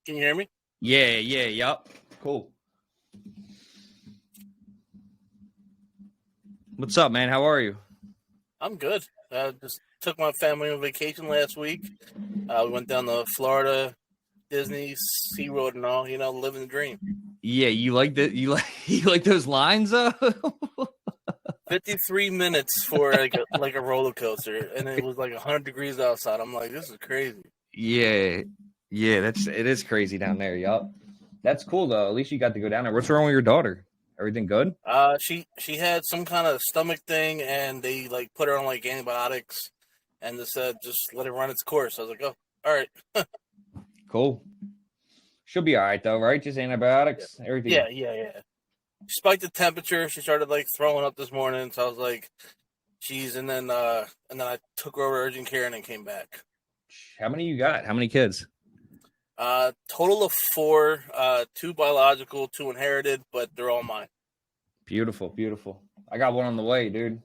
Can you hear me? Yup. Cool. What's up, man? How are you? I'm good. Just took my family on vacation last week. We went down to Florida, Disney, SeaWorld and all, living the dream. Yeah, you like that? You like those lines, 53 minutes for like a roller coaster, and it was like 100 degrees outside. I'm like, this is crazy. Yeah, it is crazy down there. Yup. That's cool though. At least you got to go down there. What's wrong with your daughter? Everything good? She had some kind of stomach thing, and they like put her on like antibiotics, and they said just let it run its course. I was like, oh, all right. Cool. She'll be all right though, right? Just antibiotics, everything. Yeah. She spiked the temperature. She started like throwing up this morning, so I was like, geez. And then I took her over to urgent care and then came back. How many you got? How many kids? Total of 4, 2 biological, 2 inherited, but they're all mine. Beautiful. I got one on the way, dude.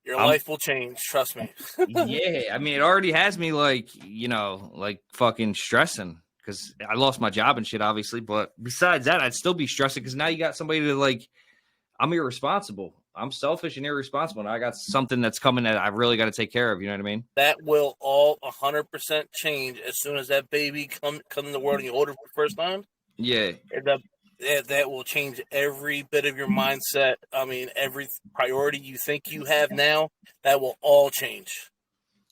Your life will change, trust me. Yeah, I mean, it already has me like fucking stressing because I lost my job and shit, obviously. But besides that, I'd still be stressing because now you got somebody to like. I'm irresponsible. I'm selfish and irresponsible, and I got something that's coming that I really got to take care of. You know what I mean? That will all 100% change as soon as that baby come in the world and you hold her for the first time. Yeah. That will change every bit of your mindset. I mean, every priority you think you have now, that will all change.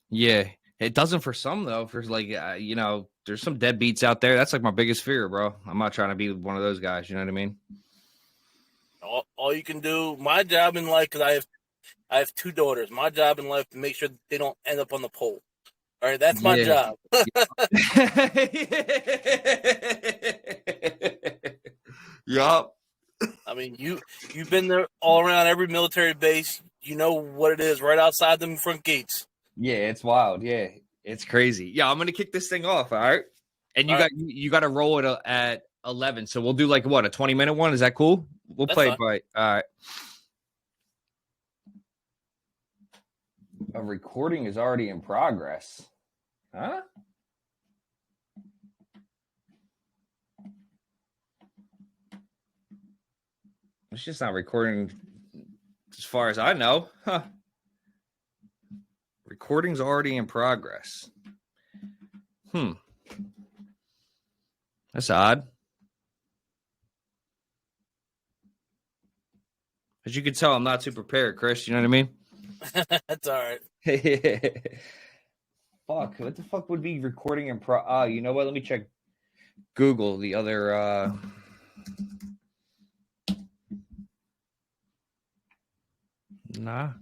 Yeah. It doesn't for some, though. For like, there's some deadbeats out there. That's like my biggest fear, bro. I'm not trying to be one of those guys. You know what I mean? All you can do, my job in life, because I have 2 daughters. My job in life to make sure they don't end up on the pole. All right, that's my job. Yup. I mean, you've been there all around every military base. You know what it is right outside them front gates. Yeah, it's wild. Yeah, it's crazy. Yeah, I'm gonna kick this thing off. All right, and you got to roll it at 11. So we'll do like what, a 20-minute one? Is that cool? We'll play it by. All right. A recording is already in progress. Huh? It's just not recording as far as I know. Huh. Recording's already in progress. That's odd. As you can tell, I'm not too prepared, Chris. You know what I mean? That's all right. Fuck. What the fuck would be recording in you know what? Let me check Google, the other Nah.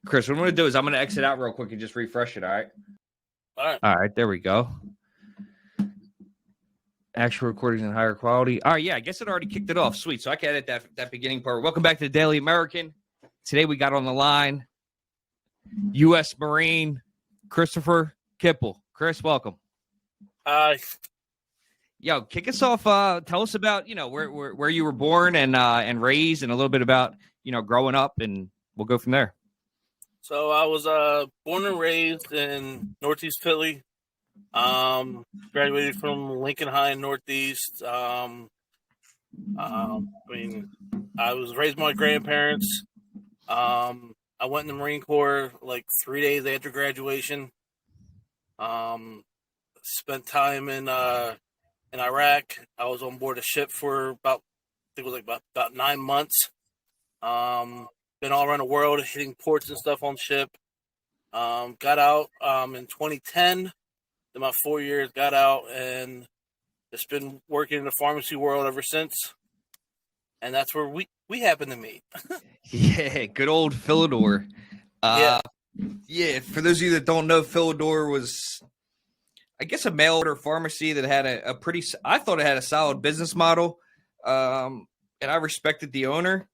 Chris, what I'm going to do is I'm going to exit out real quick and just refresh it, all right? All right, there we go. Actual recordings in higher quality. All right, yeah, I guess it already kicked it off. Sweet. So I can edit that beginning part. Welcome back to the Daily American. Today we got on the line U.S. Marine Christopher Kiple. Chris, welcome. Hi. Yo, kick us off. Tell us about, where you were born and raised, and a little bit about, growing up, and we'll go from there. So I was born and raised in Northeast Philly. Graduated from Lincoln High in Northeast. I was raised by my grandparents. I went in the Marine Corps like 3 days after graduation. Spent time in Iraq. I was on board a ship for about 9 months. Been all around the world, hitting ports and stuff on ship. Got out in 2010. In my 4 years, got out, and just been working in the pharmacy world ever since. And that's where we happened to meet. Yeah, good old Philidor. Yeah, for those of you that don't know, Philidor was, I guess, a mail order pharmacy that had I thought it had a solid business model. And I respected the owner.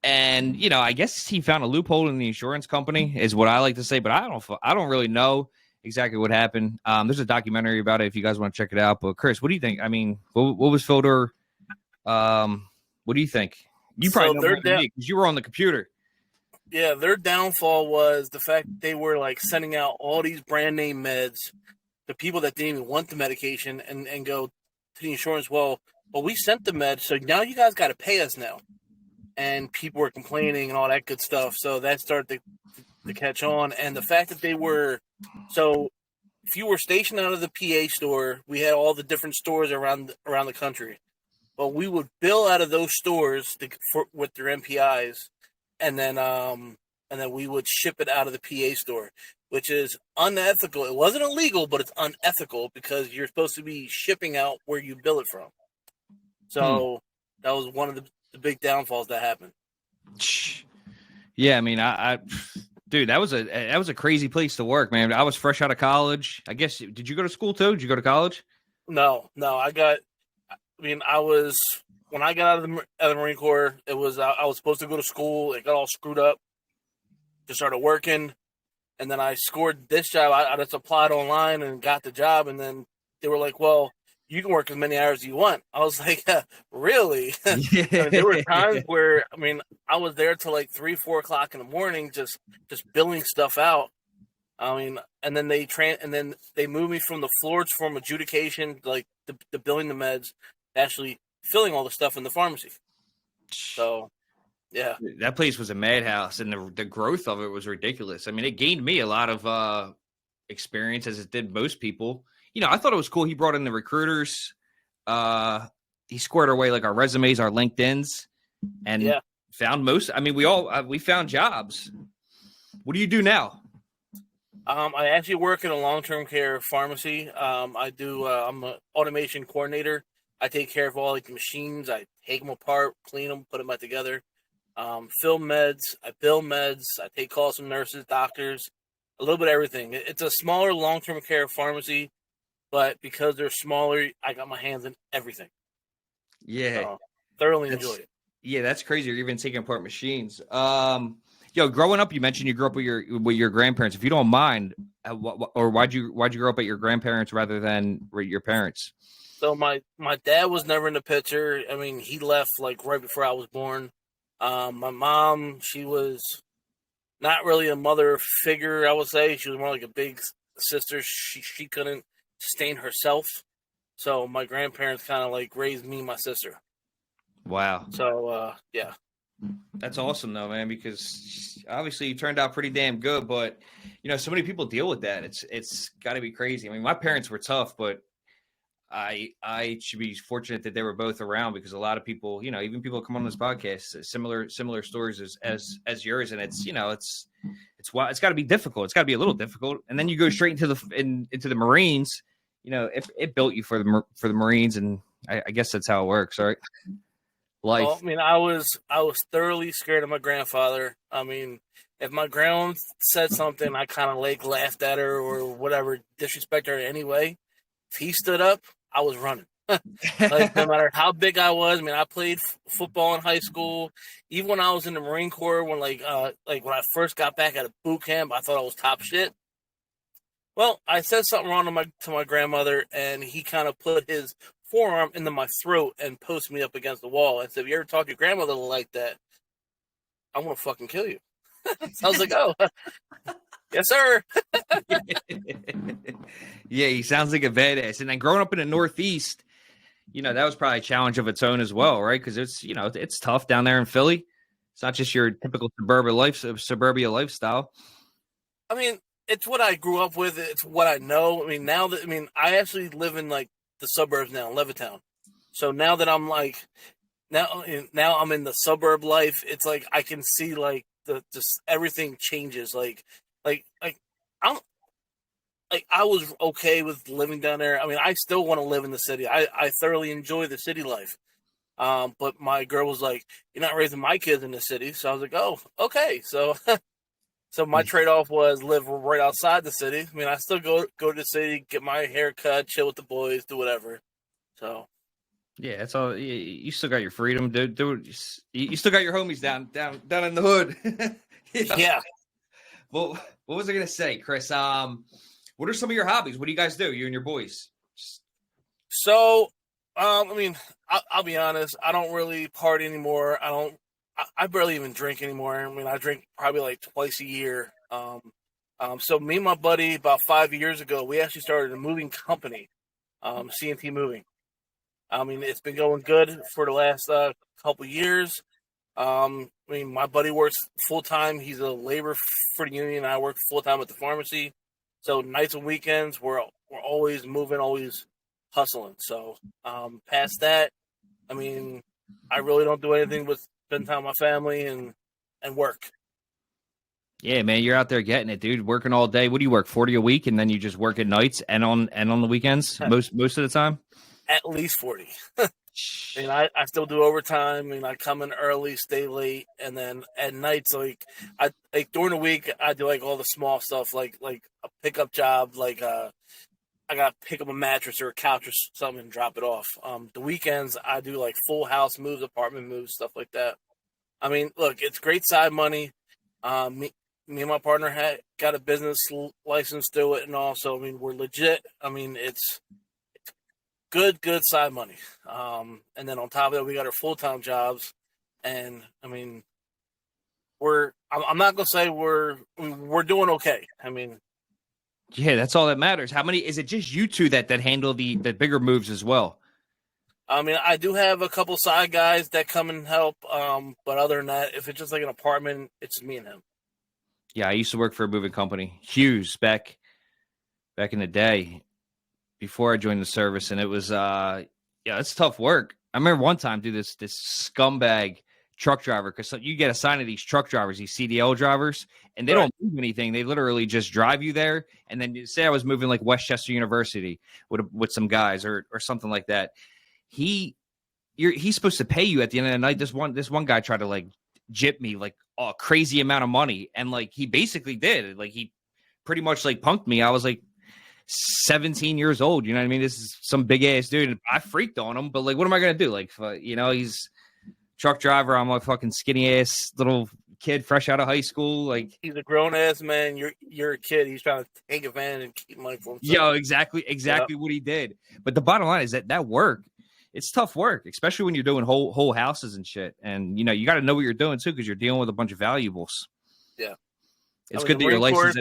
And, I guess he found a loophole in the insurance company is what I like to say, but I don't really know exactly what happened. There's a documentary about it if you guys want to check it out. But Chris, what do you think? I mean, what was Philidor? What do you think? You probably know more than me because you were on the computer. Yeah, their downfall was the fact that they were like sending out all these brand name meds to people that didn't even want the medication and go to the insurance. Well, we sent the med, so now you guys got to pay us now. And people were complaining and all that good stuff. So that started to catch on. And the fact that they were so if you were stationed out of the PA store, we had all the different stores around the country. But we would bill out of those stores with their MPIs, and then we would ship it out of the PA store, which is unethical. It wasn't illegal, but it's unethical because you're supposed to be shipping out where you bill it from. So that was one of the big downfalls that happened. Yeah, I mean, dude, that was a crazy place to work, man. I was fresh out of college. I guess, did you go to school too? Did you go to college? No, I was when I got out of the Marine Corps. It was I was supposed to go to school. It got all screwed up. Just started working, and then I scored this job. I just applied online and got the job, and then they were like, "Well, you can work as many hours as you want." I was like, really? Yeah. I mean, there were times where, I was there till like 3, 4 o'clock in the morning, just billing stuff out. And then they moved me from the floors from adjudication, like the billing the meds, to actually filling all the stuff in the pharmacy. So, yeah. That place was a madhouse, and the growth of it was ridiculous. I mean, it gained me a lot of experience, as it did most people. I thought it was cool. He brought in the recruiters. He squared away like our resumes, our LinkedIn's, and found most. I mean, we found jobs. What do you do now? I actually work in a long-term care pharmacy. I'm an automation coordinator. I take care of all like the machines. I take them apart, clean them, put them back together. Fill meds. I bill meds. I take calls from nurses, doctors, a little bit of everything. It's a smaller long-term care pharmacy. But because they're smaller, I got my hands in everything. Yeah. So, thoroughly enjoy it. Yeah, that's crazy. You're even taking apart machines. Growing up, you mentioned you grew up with your grandparents. If you don't mind, why'd you grow up at your grandparents rather than your parents? So my dad was never in the picture. I mean, he left like right before I was born. My mom, she was not really a mother figure, I would say. She was more like a big sister. She couldn't sustain herself, so my grandparents kind of like raised me and my sister. Wow. So yeah, that's awesome though, man, because obviously you turned out pretty damn good, but so many people deal with that. It's got to be crazy. I mean, my parents were tough, but I should be fortunate that they were both around, because a lot of people, even people come on this podcast, similar stories as yours, and it's it's got to be difficult. It's got to be a little difficult, and then you go straight into the Marines. It built you for the Marines, and I guess that's how it works, right? Life. Well, I mean, I was thoroughly scared of my grandfather. I mean, if my grandma said something, I kind of like laughed at her or whatever, disrespect her anyway. If he stood up, I was running. Like, no matter how big I was. I mean, I played football in high school. Even when I was in the Marine Corps, when when I first got back at a boot camp, I thought I was top shit. Well, I said something wrong to my grandmother, and he kind of put his forearm into my throat and posted me up against the wall and said, "If you ever talk to your grandmother like that, I'm gonna fucking kill you." So I was like, "Oh, yes, sir." Yeah, he sounds like a badass. And then growing up in the Northeast, that was probably a challenge of its own as well, right? Because it's tough down there in Philly. It's not just your typical suburbia lifestyle. I mean, it's what I grew up with. It's what I know. I mean, I actually live in like the suburbs now, Levittown. So now that I'm like, now I'm in the suburb life. It's like I can see like just everything changes. I was okay with living down there. I mean, I still want to live in the city. I thoroughly enjoy the city life. But my girl was like, "You're not raising my kids in the city." So I was like, "Oh, okay." So so my trade-off was live right outside the city. I mean, I still go to the city, get my hair cut, chill with the boys, do whatever. So yeah, that's all. You still got your freedom, dude. You still got your homies down in the hood. Yeah. Well, what was I gonna say, Chris? What are some of your hobbies? What do you guys do, you and your boys? So, I mean, I'll be honest. I don't really party anymore. I barely even drink anymore. I mean, I drink probably like twice a year. So me and my buddy about 5 years ago, we actually started a moving company, C&T Moving. I mean, it's been going good for the last couple years. I mean, my buddy works full time. He's a labor for the union. I work full time at the pharmacy. So nights and weekends, we're always moving, always hustling. So past that, I mean, I really don't do anything but spend time with my family and work. Yeah, man, you're out there getting it, dude. Working all day. What do you work, 40 a week, and then you just work at nights and on the weekends most of the time? At least 40. I mean, I still do overtime. I mean, I come in early, stay late, and then at nights, like during the week, I do like all the small stuff, like a pickup job, like I got to pick up a mattress or a couch or something and drop it off. The weekends, I do like full house moves, apartment moves, stuff like that. I mean, look, it's great side money. Me and my partner got a business license through it, and also, I mean, we're legit. I mean, it's good side money. And then on top of that, we got our full-time jobs, and I mean, I'm not gonna say we're doing okay. I mean, yeah, that's all that matters. How many is it? Just you two that handle the bigger moves as well? I mean, I do have a couple side guys that come and help. But other than that, if it's just like an apartment, it's me and him. Yeah, I used to work for a moving company, Hughes, back in the day before I joined the service, and it was yeah, it's tough work. I remember one time, dude, this scumbag truck driver, because you get assigned to these truck drivers, these CDL drivers, and they don't move anything. They literally just drive you there. And then you say I was moving like Westchester University with some guys or something like that. He's supposed to pay you at the end of the night. This one guy tried to like jip me like a crazy amount of money, and like he basically did. Like he pretty much like punked me. I was like 17 years old. You know what I mean? This is some big ass dude. I freaked on him, but like, what am I gonna do? Like, you know, he's truck driver. I'm a fucking skinny ass little kid fresh out of high school. Like, he's a grown ass man. You're a kid. He's trying to take advantage and keep money for himself. Yo, exactly what he did. But the bottom line is that work, it's tough work, especially when you're doing whole houses and shit. And you know, you got to know what you're doing too, because you're dealing with a bunch of valuables. Yeah, it's good that you're licensed.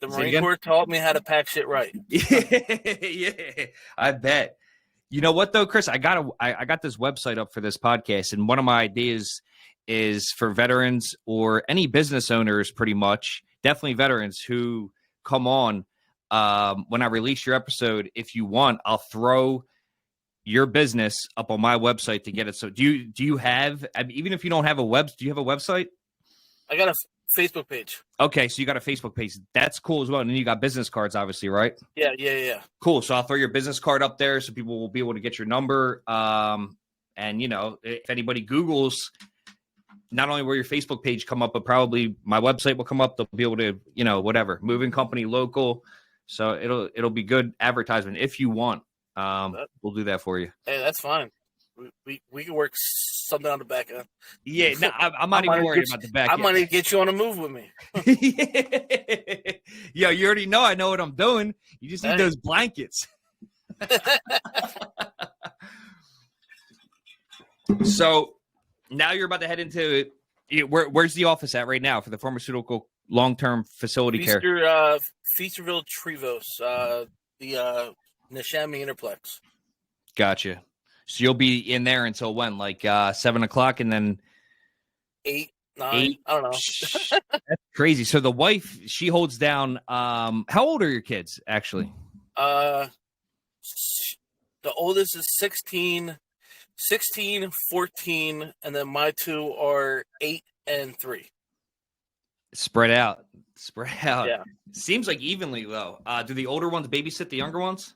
The Marine Corps taught me how to pack shit right. Yeah, I bet. You know what though, Chris? I got this website up for this podcast, and one of my ideas is for veterans or any business owners, pretty much, definitely veterans who come on. When I release your episode, if you want, I'll throw your business up on my website to get it. So do you have, even if you don't have do you have a website? I got a Facebook page. Okay, so you got a Facebook page. That's cool as well. And then you got business cards, obviously, right? Yeah. Cool. So I'll throw your business card up there so people will be able to get your number. And, you know, if anybody Googles, not only will your Facebook page come up, but probably my website will come up. They'll be able to, you know, whatever, moving company local. So it'll be good advertisement if you want. We'll do that for you. Hey, that's fine. We can work something on the back end. Yeah, no, I'm not even worried about the back end. I might even get you on a move with me. Yo, you already know I know what I'm doing. You just need those blankets. So now you're about to head into where's the office at right now for the pharmaceutical long-term facility care? Feasterville Trevose, the Neshami Interplex. Gotcha. So you'll be in there until when? Like 7 o'clock, and then 8, 9. I don't know. That's crazy. So the wife, she holds down. How old are your kids actually? The oldest is 16, 14, and then my two are 8 and 3. Spread out. Yeah. Seems like evenly though. Do the older ones babysit the younger ones?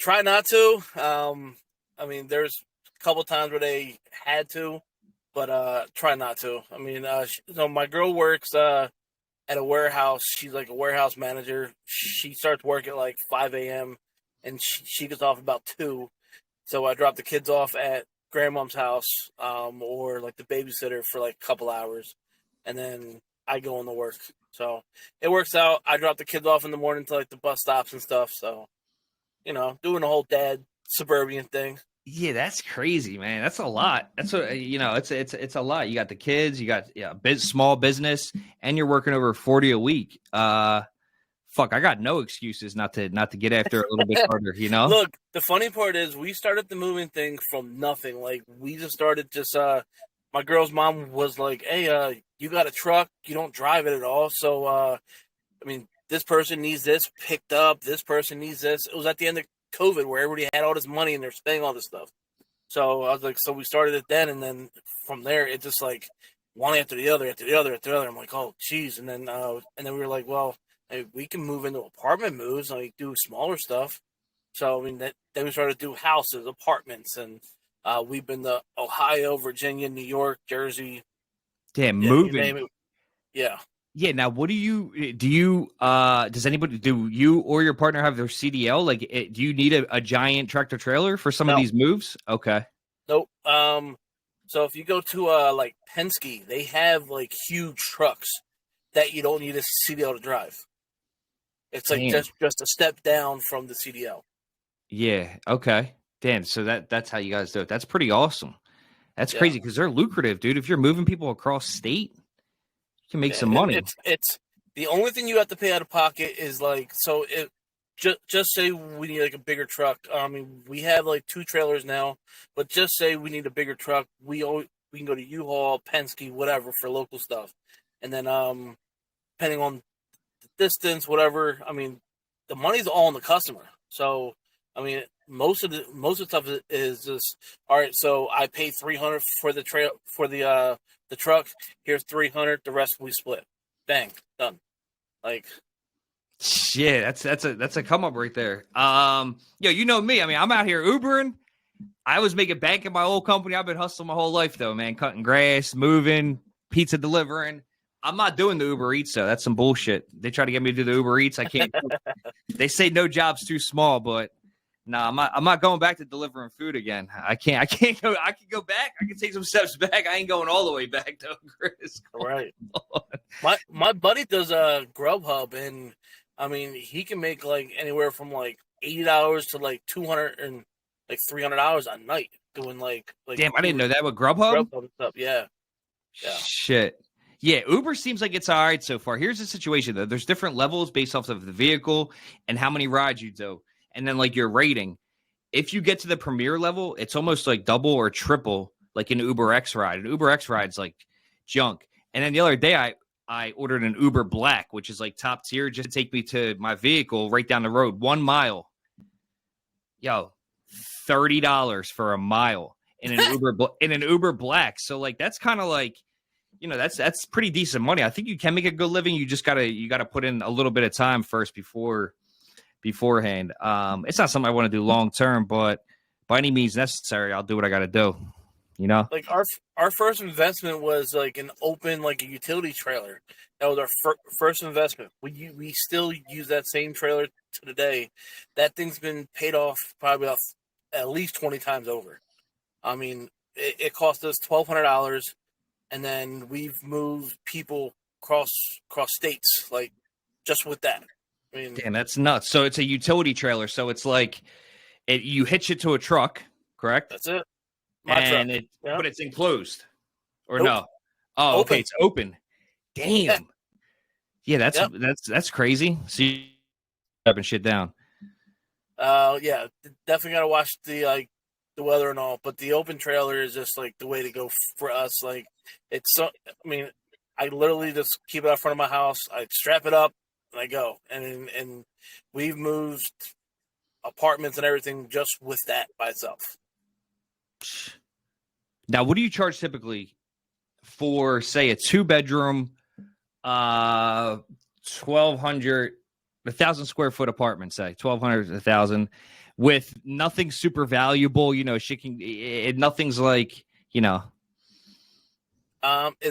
Try not to. I mean, there's a couple times where they had to, but try not to. I mean, my girl works at a warehouse. She's like a warehouse manager. She starts work at like 5 a.m. and she gets off about 2. So I drop the kids off at grandmom's house, or like the babysitter for like a couple hours, and then I go on to work. So it works out. I drop the kids off in the morning to like the bus stops and stuff. So, you know, doing the whole dad suburban thing. Yeah, that's crazy, man. That's a lot. That's it's a lot. You got the kids, you got small business, and you're working over 40 a week. Fuck, I got no excuses not to get after a little bit harder, you know? Look, the funny part is we started the moving thing from nothing. Like we just started my girl's mom was like, "Hey, you got a truck, you don't drive it at all. So I mean, this person needs this picked up, this person needs this." It was at the end of COVID where everybody had all this money and they're spending all this stuff. So I was like, so we started it then, and then from there it just like one after the other, after the other, after the other. I'm like, oh, geez, and then we were like, well, hey, we can move into apartment moves, like do smaller stuff. So I mean, then we started to do houses, apartments, and we've been to Ohio, Virginia, New York, Jersey, Damn, yeah, you moving. name it. Yeah. Yeah, now what do you does anybody do you or your partner have their CDL? Like do you need a giant tractor trailer for some of No. these moves? Okay. Nope. So if you go to like Penske, they have like huge trucks that you don't need a CDL to drive. It's like Damn. just a step down from the CDL. Yeah, okay. Damn, so that's how you guys do it. That's pretty awesome. That's Yeah. crazy because they're lucrative, dude. If you're moving people across state, you can make some And money. it's the only thing you have to pay out of pocket is like so it just say we need like a bigger truck. I mean, we have like two trailers now, but just say we need a bigger truck. We can go to U-Haul, Penske, whatever for local stuff, and then depending on the distance, whatever. I mean, the money's all on the customer. So I mean, most of the stuff is just all right. So I paid 300 for the trail for the truck. Here's 300. The rest we split. Bang, done. Like Yeah, that's a come up right there. You know me. I mean, I'm out here Ubering. I was making bank in my old company. I've been hustling my whole life though, man. Cutting grass, moving, pizza delivering. I'm not doing the Uber Eats though. That's some bullshit. They try to get me to do the Uber Eats. I can't. They say no job's too small, but no, I'm not going back to delivering food again. I can't go. I can go back. I can take some steps back. I ain't going all the way back though, Chris. all right. My buddy does a Grubhub, and I mean he can make like anywhere from like $80 to like 200 and like $300 a night doing like Damn, I didn't know that with Grubhub. Grubhub stuff. Yeah, yeah. Shit. Yeah, Uber seems like it's all right so far. Here's the situation though. There's different levels based off of the vehicle and how many rides you do. And then like your rating. If you get to the premier level, it's almost like double or triple like an Uber X ride. An Uber X ride's like junk. And then the other day I ordered an Uber Black, which is like top tier, just to take me to my vehicle right down the road, 1 mile. Yo, $30 for a mile in an Uber Black. So like that's kind of like, that's pretty decent money. I think you can make a good living. You just gotta put in a little bit of time first beforehand. It's not something I want to do long term, but by any means necessary, I'll do what I got to do. Like our first investment was like an open like a utility trailer. That was our first investment. We still use that same trailer to today. That thing's been paid off probably about at least 20 times over. I mean, it cost us $1,200, and then we've moved people across states like just with that. I mean, Damn, that's nuts. So it's a utility trailer. So it's like you hitch it to a truck, correct? that's it. But it's enclosed or Nope. no? Oh, Open. okay, it's open. Damn. Yeah, Yep. that's crazy. So you up and shit down. Yeah, definitely gotta watch the weather and all. But the open trailer is just like the way to go for us. Like it's so. I mean, I literally just keep it out front of my house. I strap it up and I go. And we've moved apartments and everything just with that by itself. Now, what do you charge typically for, say, a 2-bedroom, 1,200, 1,000 square foot apartment, say 1,200, 1,000, with nothing super valuable, nothing's like, Is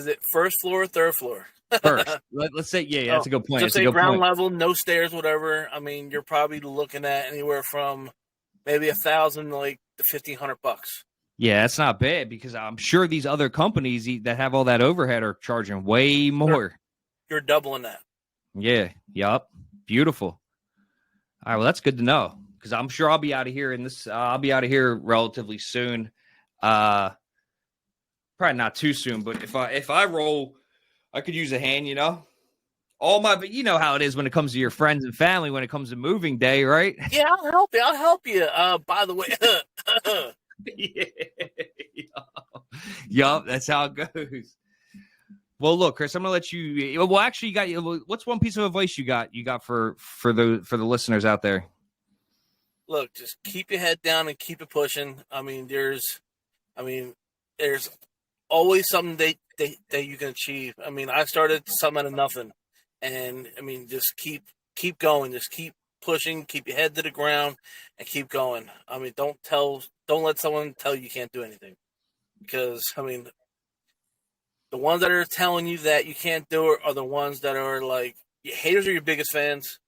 it first floor, third floor? first. Let's say, yeah, that's a good point. Just That's a say good ground point. level, no stairs, whatever. I mean, you're probably looking at anywhere from maybe 1,000 like to $1,500. Yeah, that's not bad because I'm sure these other companies that have all that overhead are charging way more. You're doubling that. Yeah. Yup. Beautiful. All right. Well, that's good to know because I'm sure I'll be out of here I'll be out of here relatively soon. Probably not too soon, but if I roll, I could use a hand, but you know how it is when it comes to your friends and family, when it comes to moving day, right? Yeah, I'll help you. By the way, Yeah. Yup, that's how it goes. Well, look, Chris, I'm gonna let you. Well, actually, what's one piece of advice you got for the listeners out there? look, just keep your head down and keep it pushing. There's always something that you can achieve. I mean, I started something out of nothing, and just keep going, just keep pushing, keep your head to the ground, and keep going. I mean, don't let someone tell you can't do anything, because the ones that are telling you that you can't do it are the ones that are like, haters are your biggest fans,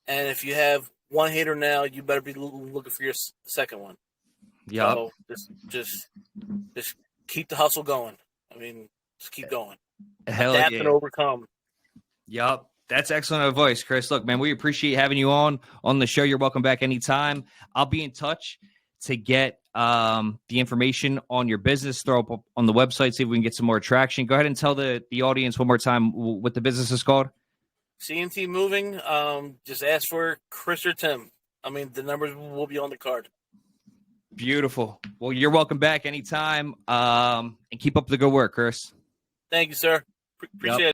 and if you have one hater now, you better be looking for your second one. Yup. So just keep the hustle going. Just keep going. Hell Adapt yeah. and overcome. Yup. That's excellent advice, Chris. Look, man, we appreciate having you on the show. You're welcome back anytime. I'll be in touch to get the information on your business, throw up on the website, see if we can get some more traction. Go ahead and tell the audience one more time what the business is called. C&T Moving. Just ask for Chris or Tim. The numbers will be on the card. Beautiful. Well, you're welcome back anytime. And keep up the good work, Chris. Thank you, sir. Appreciate it.